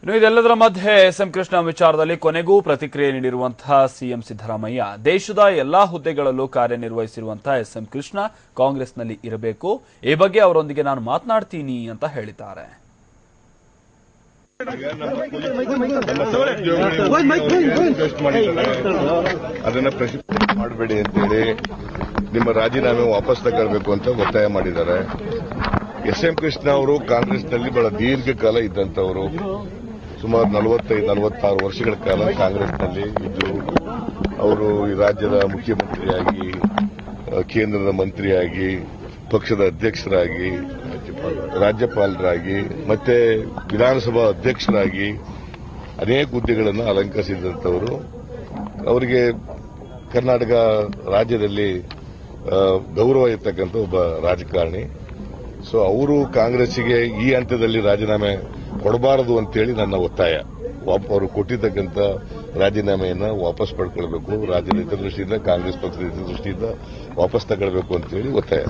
ಇನ್ನು ಇದೆಲ್ಲದರ ಮಧ್ಯೆ ಎಸ್ಎಂ ಕೃಷ್ಣ ವಿಚಾರದಲ್ಲಿ ಕೊನೆಗೂ ಪ್ರತಿಕ್ರಿಯೆ ನೀಡಿರುವಂತಹ ಸಿಎಂ ಸಿದ್ದರಾಮಯ್ಯ, ದೇಶದ ಎಲ್ಲಾ ಹುದ್ದೆಗಳಲ್ಲೂ ಕಾರ್ಯನಿರ್ವಹಿಸಿರುವಂತಹ ಎಸ್ಎಂ ಕೃಷ್ಣ ಕಾಂಗ್ರೆಸ್ನಲ್ಲಿ ಇರಬೇಕು, ಈ ಬಗ್ಗೆ ಅವರೊಂದಿಗೆ ನಾನು ಮಾತನಾಡ್ತೀನಿ ಅಂತ ಹೇಳಿದ್ದಾರೆ. ಅದನ್ನ ಪ್ರಶ್ನೆ ಮಾಡಬೇಡಿ ಅಂತೇಳಿ ನಿಮ್ಮ ರಾಜೀನಾಮೆ ವಾಪಸ್ ತಗೊಳ್ಬೇಕು ಅಂತ ಒತ್ತಾಯ ಮಾಡಿದ್ದಾರೆ. ಎಸ್ಎಂ ಕೃಷ್ಣ ಅವರು ಕಾಂಗ್ರೆಸ್ನಲ್ಲಿ ಬಹಳ ದೀರ್ಘಕಾಲ ಇದ್ದಂತವರು. ಸುಮಾರು 45-46 ವರ್ಷಗಳ ಕಾಲ ಕಾಂಗ್ರೆಸ್ನಲ್ಲಿ ಇದ್ದು ಅವರು ಈ ರಾಜ್ಯದ ಮುಖ್ಯಮಂತ್ರಿಯಾಗಿ, ಕೇಂದ್ರದ ಮಂತ್ರಿಯಾಗಿ, ಪಕ್ಷದ ಅಧ್ಯಕ್ಷರಾಗಿ, ರಾಜ್ಯಪಾಲರಾಗಿ ಮತ್ತೆ ವಿಧಾನಸಭಾ ಅಧ್ಯಕ್ಷರಾಗಿ ಅನೇಕ ಹುದ್ದೆಗಳನ್ನು ಅಲಂಕರಿಸಿದಂತವರು. ಅವರಿಗೆ ಕರ್ನಾಟಕ ರಾಜ್ಯದಲ್ಲಿ ಗೌರವ ಇರ್ತಕ್ಕಂಥ ಒಬ್ಬ ರಾಜಕಾರಣಿ. ಸೊ ಅವರು ಕಾಂಗ್ರೆಸ್ಸಿಗೆ ಈ ಹಂತದಲ್ಲಿ ರಾಜೀನಾಮೆ ಕೊಡಬಾರದು ಅಂತೇಳಿ ನನ್ನ ಒತ್ತಾಯ. ಅವರು ಕೊಟ್ಟಿರ್ತಕ್ಕಂಥ ರಾಜೀನಾಮೆಯನ್ನು ವಾಪಸ್ ಪಡ್ಕೊಳ್ಬೇಕು, ರಾಜ್ಯದ ಹಿತದೃಷ್ಟಿಯಿಂದ, ಕಾಂಗ್ರೆಸ್ ಪಕ್ಷದ ಹಿತದೃಷ್ಟಿಯಿಂದ ವಾಪಸ್ ತಗೊಳ್ಬೇಕು ಅಂತೇಳಿ ಒತ್ತಾಯ.